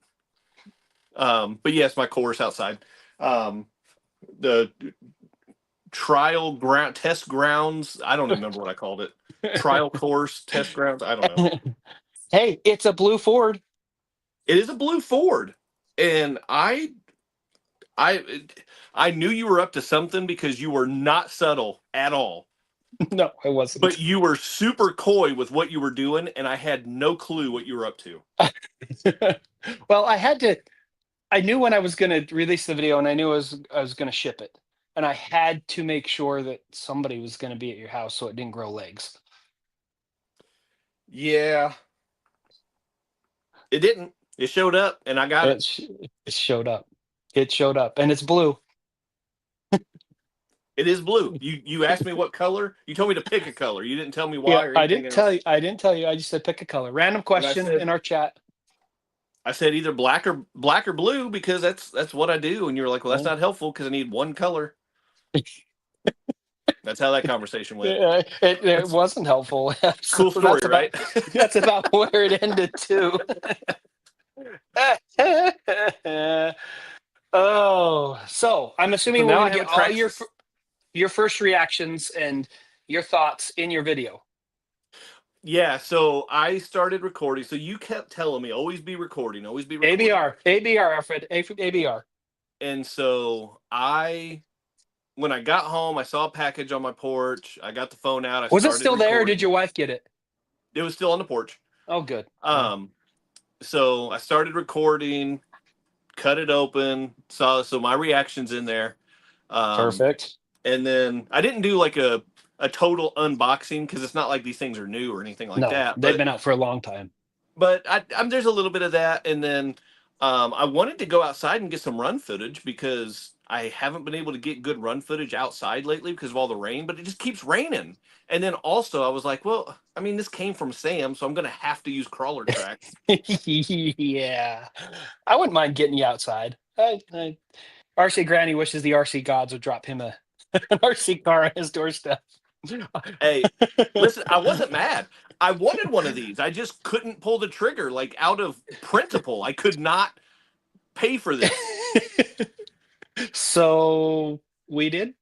But yes, my course outside. The trial test grounds. I don't remember what I called it. Trial course test grounds. I don't know.
Hey, it's a blue Ford.
It is a blue Ford, and I knew you were up to something because you were not subtle at all.
No, I wasn't.
But you were super coy with what you were doing, and I had no clue what you were up to.
Well, I knew when I was going to release the video, and I knew I was going to ship it. And I had to make sure that somebody was going to be at your house so it didn't grow legs.
Yeah. It didn't. It showed up, and I got it.
It showed up. It showed up, and it's blue.
It is blue. You asked me what color. You told me to pick a color. You didn't tell me why.
Yeah, I didn't tell you. I didn't tell you. I just said pick a color. Random question in our chat.
I said either black or blue because that's what I do. And you were like, well, that's not helpful because I need one color.
That's
how that conversation went.
It wasn't helpful. So
Cool story, right?
that's about where it ended too. Oh, so I'm
So
assuming we're
now
going
I
to
have a
get all your
Traxxas.
your first reactions and your thoughts in your video.
Yeah, so I started recording. So you kept telling me, always be recording, always be recording.
ABR, Alfred, ABR.
And so when I got home, I saw a package on my porch. I got the phone out. I
Was it
started
still there, or did
recording.
your wife get it?
It was still on the porch.
Oh, good.
So I started recording, cut it open, so my reactions in there.
Perfect.
And then I didn't do like a total unboxing because it's not like these things are new or anything like
No,
that.
they've been out for a long time.
But there's a little bit of that, and then I wanted to go outside and get some run footage because I haven't been able to get good run footage outside lately because of all the rain. But it just keeps raining, and then also I was like, well, I mean, this came from Sam, so I'm gonna have to use crawler tracks.
Yeah, I wouldn't mind getting you outside. RC Granny wishes the RC gods would drop him an RC car on his doorstep.
Hey, listen, I wasn't mad. I wanted one of these. I just couldn't pull the trigger, like out of principle. I could not pay for this.
So we did.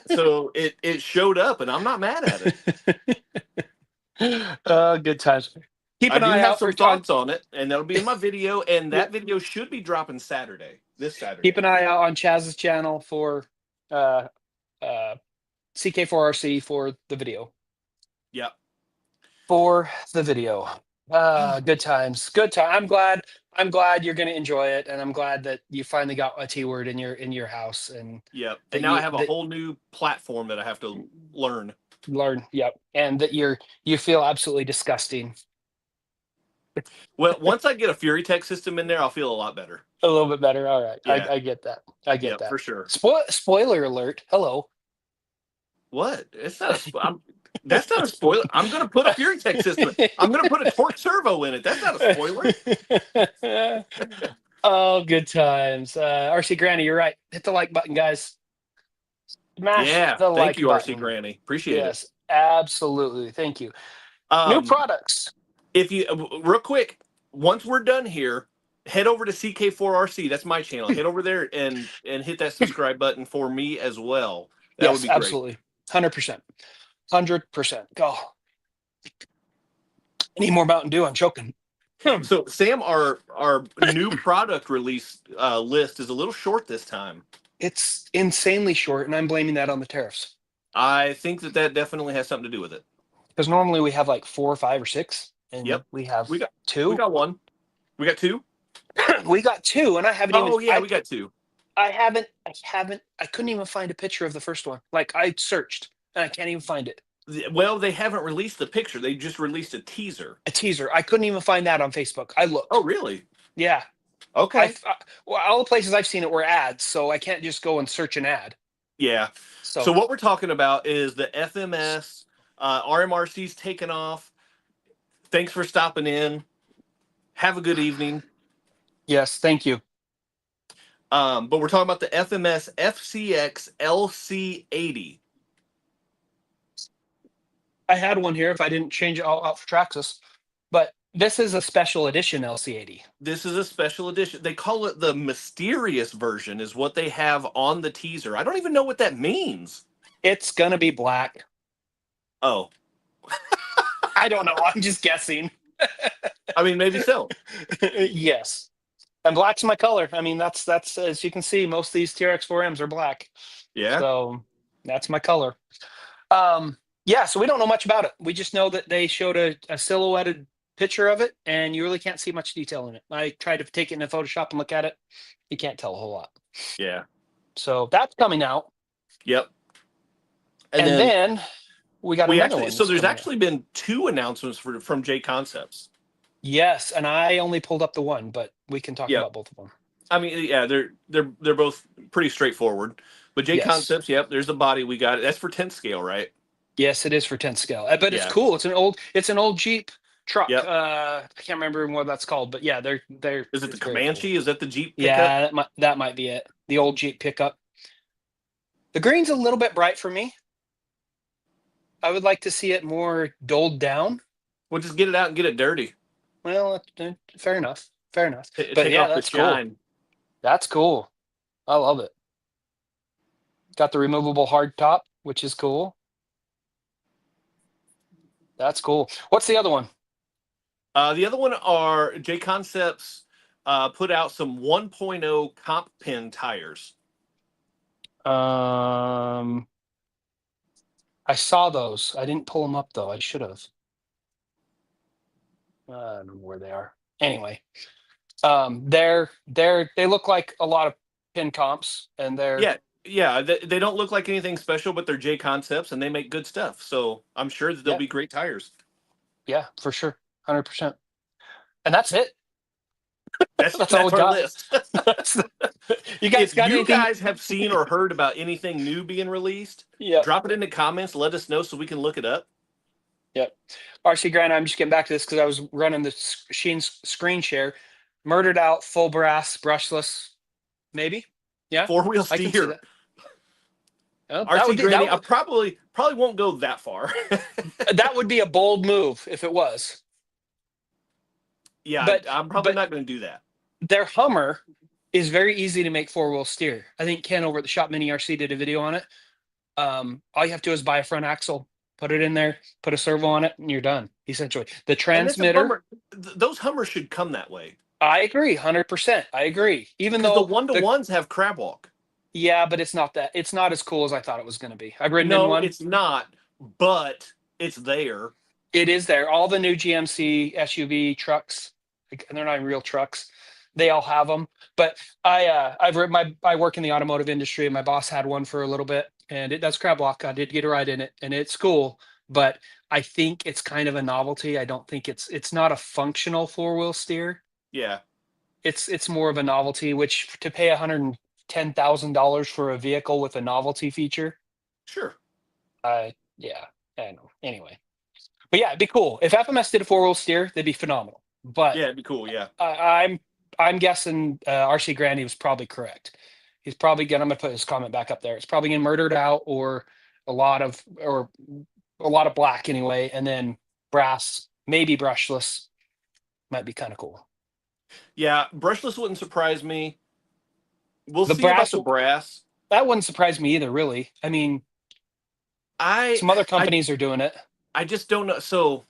So it showed up, and I'm not mad at
it. Good times. Keep
I
an
do
eye
have
out
some
for
thoughts on it, and that'll be in my video. And that
Yep.
video should be dropping this Saturday.
Keep an eye out on Chaz's channel for CK4RC for the video.
Yep.
For the video. Good times. Good time. I'm glad you're going to enjoy it, and I'm glad that you finally got a T word in your house. And
Yep. And now I have a whole new platform that I have to learn.
Yep. And that you feel absolutely disgusting.
Well, once I get a Fury Tech system in there, I'll feel a lot better.
A little bit better. All right.
Yeah.
I get that. I get that
for sure.
Spoiler alert. Hello.
What? It's not that's not a spoiler. I'm going to put a Fury Tech system. I'm going to put a torque servo in it. That's not a spoiler.
Oh, good times. RC Granny, you're right. Hit the like button, guys. Smash the like
thank you,
button.
RC Granny. Appreciate it.
Yes, absolutely. Thank you. New products.
If you real quick, once we're done here, head over to CK4RC. That's my channel. Head over there and hit that subscribe button for me as well. That would be great.
Absolutely. 100%. 100%. Go. I need more Mountain Dew. I'm choking.
So, Sam, our new product release list is a little short this time.
It's insanely short, and I'm blaming that on the tariffs.
I think that definitely has something to do with it.
Because normally we have like 4 or 5 or 6, and we got 2.
We got 1. We got 2.
We got 2, and I haven't even.
Oh yeah, we got 2.
I couldn't even find a picture of the first one. Like, I searched, and I can't even find it.
Well, they haven't released the picture. They just released a teaser.
I couldn't even find that on Facebook. I looked.
Oh, really?
Yeah.
Okay.
Well, all the places I've seen it were ads, so I can't just go and search an ad.
Yeah. So what we're talking about is the FMS RMRC's taken off. Thanks for stopping in. Have a good evening.
Yes, thank you.
But we're talking about the FMS FCX-LC80.
I had one here if I didn't change it all out for Traxxas. But this is a special edition LC80.
This is a special edition. They call it the mysterious version is what they have on the teaser. I don't even know what that means.
It's going to be black.
Oh.
I don't know. I'm just guessing.
I mean, maybe so.
Yes. And black's my color. I mean, that's as you can see, most of these TRX-4Ms are black.
Yeah.
So that's my color. Yeah, so we don't know much about it. We just know that they showed a silhouetted picture of it, and you really can't see much detail in it. I tried to take it in Photoshop and look at it. You can't tell a whole lot.
Yeah.
So that's coming out.
Yep.
And then we got another one.
So there's actually been 2 announcements from J Concepts.
Yes, and I only pulled up the one, but we can talk about both of them.
I mean, yeah, they're both pretty straightforward. But J Concepts, there's the body we got. That's for 10th scale, right?
Yes, it is for 10th scale. But it's cool. It's an old Jeep truck. Yep. I can't remember what that's called, but yeah, they're.
Is it the Comanche? Cool. Is that the Jeep pickup?
Yeah, that might be it. The old Jeep pickup. The green's a little bit bright for me. I would like to see it more doled down.
We'll just get it out and get it dirty.
Well, fair enough. Fair enough. But
Take
yeah,
off the
that's cool.
shine.
That's cool. I love it. Got the removable hard top, which is cool. That's cool. What's the other one?
The other one are J Concepts put out some 1.0 comp pin tires.
I saw those. I didn't pull them up though. I should have. I don't know where they are. Anyway, they look like a lot of pin comps, and they're
yeah. They don't look like anything special, but they're J Concepts and they make good stuff. So I'm sure that they'll be great tires.
Yeah, for sure, 100%. And that's it.
That's
all we
our
got.
list.
You guys
If
got
you
anything?
guys have seen or heard about anything new being released,
Yeah.
drop it in the comments. Let us know so we can look it up.
Yep. RC Grant, I'm just getting back to this because I was running the Sheen's screen share. Murdered out, full brass, brushless, maybe. Yeah,
4-wheel
I can see
steer.
that. Oh,
RC Granny, I probably won't go that far.
that would be a bold move if it was.
Yeah,
but
I'm probably not going to do that.
Their Hummer is very easy to make 4-wheel steer. I think Ken over at the Shop Mini RC did a video on it. All you have to do is buy a front axle, put it in there, put a servo on it, and you're done. Essentially, the transmitter.
Those Hummers should come that way.
I agree, 100%. I agree. Even though
the 1-to-1s have crab walk.
Yeah, but it's not that. It's not as cool as I thought it was going to be. I've ridden in one.
No, it's not, but it's there.
It is there. All the new GMC SUV trucks, and they're not even real trucks, they all have them. But I work in the automotive industry, and my boss had one for a little bit, and it does crab walk. I did get a ride in it, and it's cool. But I think it's kind of a novelty. I don't think it's not a functional 4-wheel steer.
Yeah,
it's more of a novelty. Which to pay $110,000 for a vehicle with a novelty feature.
Sure.
Yeah, I know. Anyway, but yeah, it'd be cool if FMS did a 4-wheel steer. They'd be phenomenal. But
yeah, it'd be cool. Yeah,
I'm guessing RC Grandy was probably correct. He's probably gonna. I'm gonna put his comment back up there. It's probably getting murdered out or a lot of black anyway, and then brass, maybe brushless, might be kind of cool.
Yeah, brushless wouldn't surprise me. We'll see about the brass.
That wouldn't surprise me either, really. I mean, some other companies are doing it.
I just don't know. So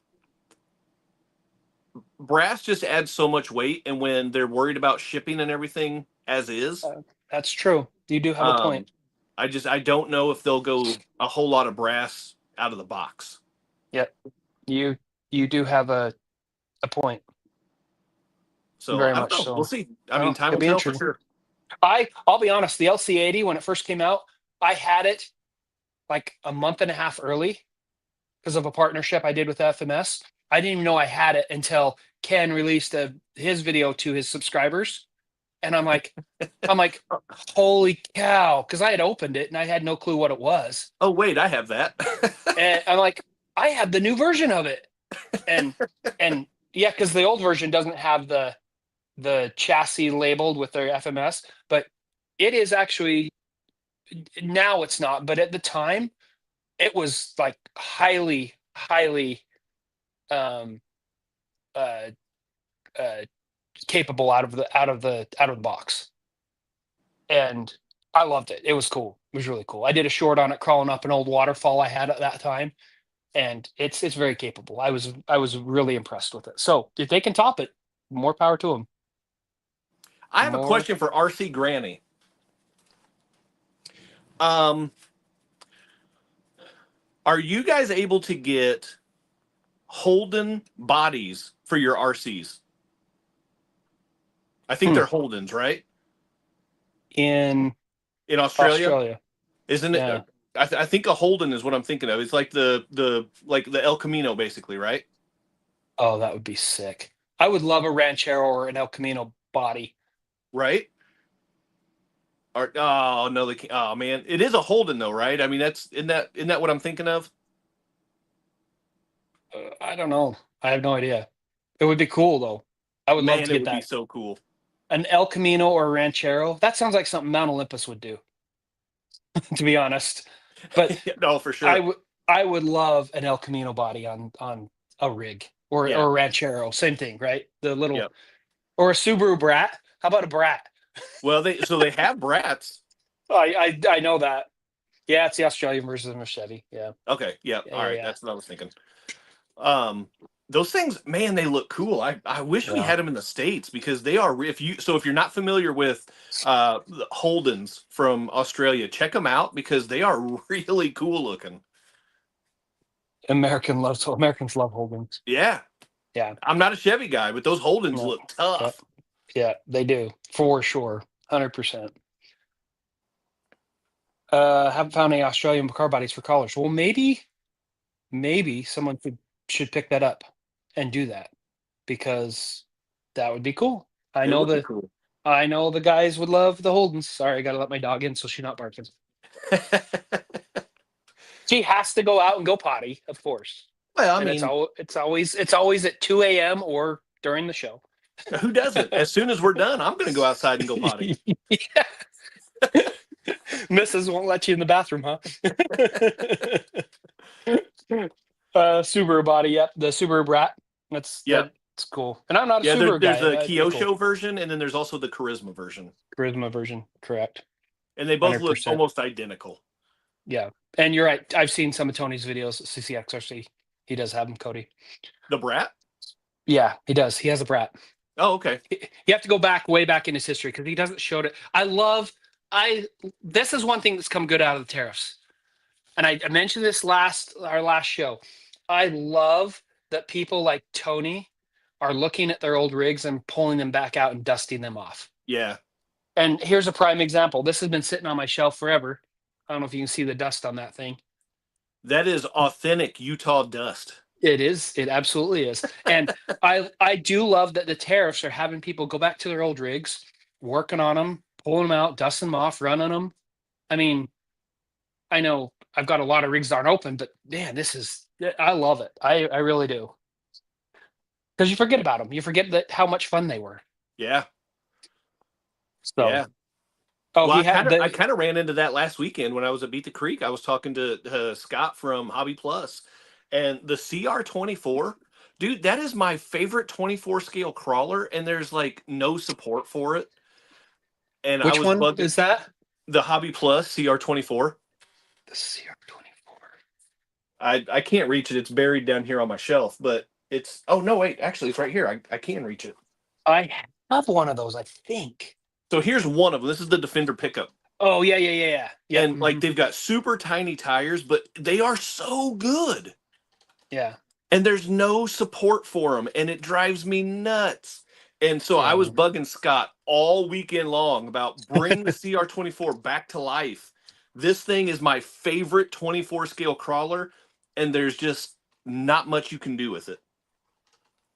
brass just adds so much weight, and when they're worried about shipping and everything as is,
that's true. You do have a point.
I don't know if they'll go a whole lot of brass out of the box.
Yep, you do have a point.
So
very
I
much
don't know.
so.
We'll see. I mean, time will tell for sure.
I'll be honest. The LC80 when it first came out, I had it like a month and a half early because of a partnership I did with FMS. I didn't even know I had it until Ken released his video to his subscribers, and I'm like, holy cow! Because I had opened it and I had no clue what it was.
Oh wait, I have that.
And I'm like, I have the new version of it, and yeah, because the old version doesn't have the chassis labeled with their FMS, but it is actually now it's not, but at the time it was like highly capable out of the box, and I loved it. It was cool. It was really cool. I did a short on it crawling up an old waterfall I had at that time, and it's very capable. I was really impressed with it. So if they can top it, more power to them.
I have a question for RC Granny. Are you guys able to get Holden bodies for your RCs? I think they're Holdens, right?
In
Australia, isn't it? Yeah. I think a Holden is what I'm thinking of. It's like the El Camino, basically, right?
Oh, that would be sick. I would love a Ranchero or an El Camino body.
Right? Or oh no, they can't. Oh man, it is a Holden though, right? I mean, isn't that what I'm thinking of?
I don't know. I have no idea. It would be cool though. I would love to get that.
It would be so cool.
An El Camino or a Ranchero. That sounds like something Mount Olympus would do. To be honest, but
no, for sure.
I would love an El Camino body on a rig or
Yeah.
a Ranchero. Same thing, right? The little
Yep.
or a Subaru Brat. How about a Brat?
Well, they have brats.
I know that. Yeah, it's the Australian version of a Chevy. Yeah.
Okay. Yeah.
Yeah.
All
Yeah.
right.
Yeah.
That's what I was thinking. Those things, man, they look cool. I wish we
Yeah.
had them in the States because they are. If you're not familiar with the Holdens from Australia, check them out because they are really cool looking.
Americans love Holdens.
Yeah.
Yeah.
I'm not a Chevy guy, but those Holdens
No.
look
Yeah.
tough.
Yeah, they do for sure. 100%. Haven't found any Australian car bodies for collars. Well, maybe someone should pick that up and do that because that would be cool.
It would be cool.
I know the guys would love the Holdens. Sorry, I gotta let my dog in so she's not barking. She has to go out and go potty, of course.
Well, I
And
mean,
it's always at 2 a.m. or during the show.
who doesn't? As soon as we're done, I'm going to go outside and go potty.
Yeah. Mrs. won't let you in the bathroom, huh? Subaru body, yep. The Subaru Brat. That's cool. And I'm not a
Yeah,
Subaru
there's
guy.
the
That'd be
Kyosho
cool.
version, and then there's also the Charisma version.
Charisma version, correct.
And they both look
100%.
almost identical.
Yeah. And you're right. I've seen some of Tony's videos at CCXRC. He does have them, Cody.
The Brat?
Yeah, he does. He has a Brat.
Oh, okay.
You have to go way back in his history because he doesn't show it. This is one thing that's come good out of the tariffs. And I mentioned this our last show. I love that people like Tony are looking at their old rigs and pulling them back out and dusting them off.
Yeah.
And here's a prime example. This has been sitting on my shelf forever. I don't know if you can see the dust on that thing.
That is authentic Utah dust.
It is. It absolutely is. And I do love that the tariffs are having people go back to their old rigs, working on them, pulling them out, dusting them off, running them. I mean, I know I've got a lot of rigs that aren't open, but man, I love it. I really do. Because you forget about them. You forget how much fun they were.
Yeah.
So,
yeah.
oh,
Well, I kind of ran into that last weekend when I was at Beat the Creek. I was talking to Scott from Hobby Plus, and the CR24, dude, that is my favorite 24 scale crawler, and there's like no support for it. And
which
I was
one
bugging
is that?
the Hobby Plus CR24.
The CR24.
I can't reach it. It's buried down here on my shelf, but it's oh no, wait, actually it's right here. I can reach it.
I have one of those, I think.
So here's one of them. This is the Defender pickup.
Oh, yeah.
And like they've got super tiny tires, but they are so good.
Yeah.
And there's no support for them, and it drives me nuts. And so I was bugging Scott all weekend long about bring the CR24 back to life. This thing is my favorite 24 scale crawler, and there's just not much you can do with it.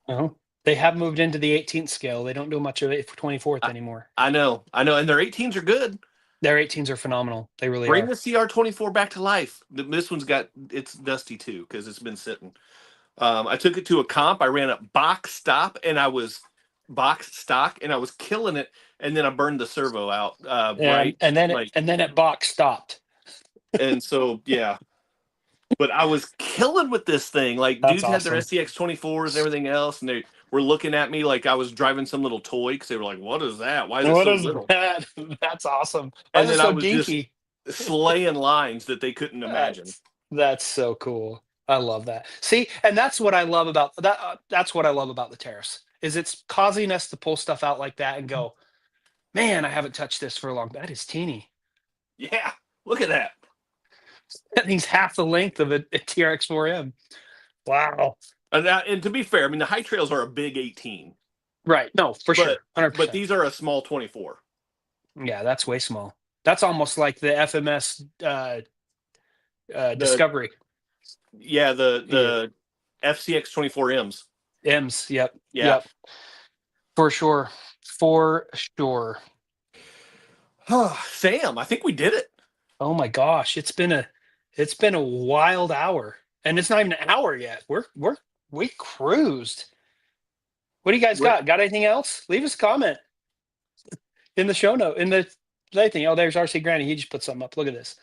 No. They have moved into the 18th scale. They don't do much of it for 24th anymore.
I know. And their 18s are good.
Their 18s are phenomenal. They really
Bring
are.
the CR24 back to life. This one's it's dusty too because it's been sitting. I took it to a comp. I ran a box stock, and I was killing it. And then I burned the servo out. Right,
and then it box stopped.
And so yeah, but I was killing with this thing. Like
That's
dudes had their
awesome.
SCX24s and everything else, and they were looking at me like I was driving some little toy because they were like, "What is that? Why is it so little?"
That? That's awesome.
And then
so
I was
dinky.
just slaying lines that they couldn't imagine.
That's so cool. I love that. See, and that's what I love about that. That's what I love about the tariffs is it's causing us to pull stuff out like that and go, man, I haven't touched this for a long. That is teeny.
Yeah, look at that.
That thing's half the length of a TRX-4M. Wow.
And to be fair, I mean the high trails are a big 18.
Right. No, for sure. 100%.
But these are a small 24.
Yeah, that's way small. That's almost like the FMS Discovery.
Yeah, the FCX-24Ms.
M's, yep.
Yeah.
Yep. For sure.
Sam, I think we did it.
Oh my gosh, it's been a wild hour. And it's not even an hour yet. We cruised. What do you guys got? Got anything else? Leave us a comment in the show note. In the thing. Oh, there's RC Granny. He just put something up. Look at this.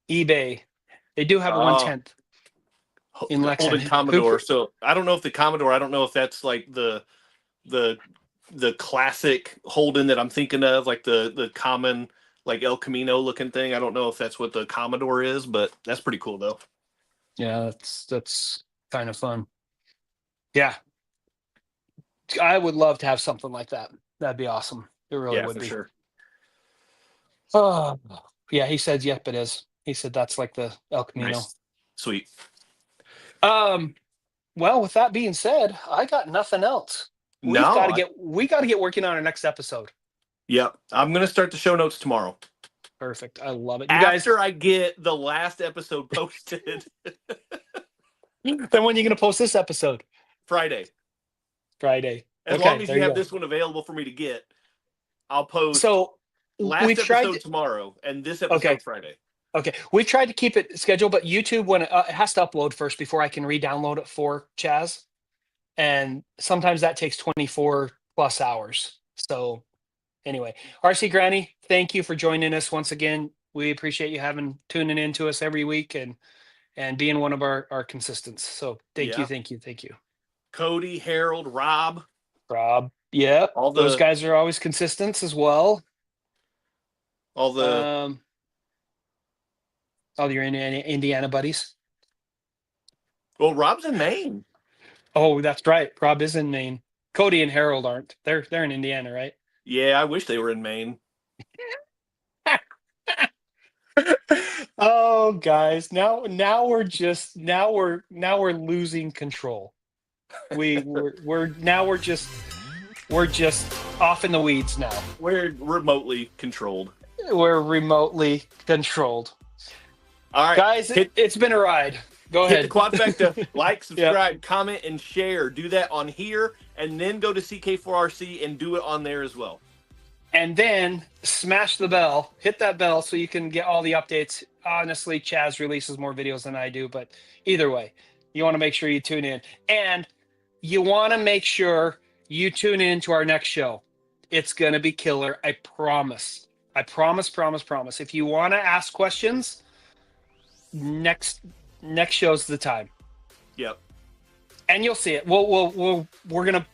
eBay. They do have a
Oh,
110th in
the Holden
Lexington.
Commodore. So I don't know if the Commodore. I don't know if that's like the classic Holden that I'm thinking of, like the common like El Camino looking thing. I don't know if that's what the Commodore is, but that's pretty cool though.
Yeah, that's kind of fun. Yeah, I would love to have something like that. That'd be awesome. It really
Yeah,
would
for
be.
sure.
Oh, yeah. He said, "Yep, it is." He said that's like the El Camino.
Nice, sweet.
Um. Well, with that being said, I got nothing else.
No,
We got to get working on our next episode.
yeah, I'm gonna start the show notes tomorrow
Perfect. I love it. You guys,
after I get the last episode posted.
then when are you going to post this episode?
Friday.
Friday.
As
Okay,
long as
there
you
you
have
go.
this one available for me to get, I'll post
So
last
we've tried
episode
to,
tomorrow and this episode
okay.
Friday.
Okay. We've tried to keep it scheduled, but YouTube, when it has to upload first before I can re-download it for Chaz. And sometimes that takes 24 plus hours. So anyway, RC Granny, thank you for joining us once again. We appreciate you tuning in to us every week and being one of our consistents. So thank you,
Yeah.
thank you, thank you.
Cody, Harold, Rob.
Yeah,
All
those
the
guys are always consistents as well.
all the
All your Indiana buddies.
well, Rob's in Maine.
Oh, that's right. Rob is in Maine. Cody and Harold aren't. They're in Indiana, right?
Yeah, I wish they were in Maine.
Oh, guys, now we're losing control. We're just off in the weeds now.
We're remotely controlled.
We're remotely controlled.
All right,
Guys, it's been a ride. Go
hit
ahead.
the quadfecta, like, subscribe, comment, and share. Do that on here, and then go to CK4RC and do it on there as well.
And then smash the bell, hit that bell so you can get all the updates. Honestly, Chaz releases more videos than I do, but either way, you want to make sure you tune in. And you want to make sure you tune in to our next show. It's going to be killer. I promise. I promise. If you want to ask questions, next show's the time.
Yep.
And you'll see it. We're gonna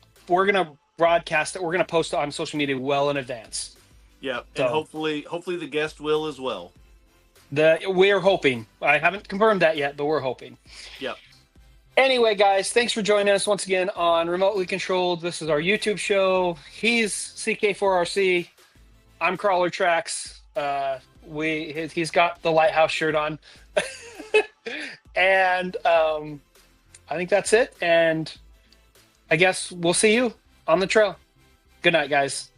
broadcast it. We're gonna post it on social media well in advance.
Yep.
So,
and hopefully the guest will as well.
We're hoping. I haven't confirmed that yet, but we're hoping.
Yep.
Anyway, guys, thanks for joining us once again on Remotely Controlled. This is our YouTube show. He's CK4RC. I'm Crawler Tracks. He's got the Lighthouse shirt on. And I think that's it. And I guess we'll see you on the trail. Good night, guys.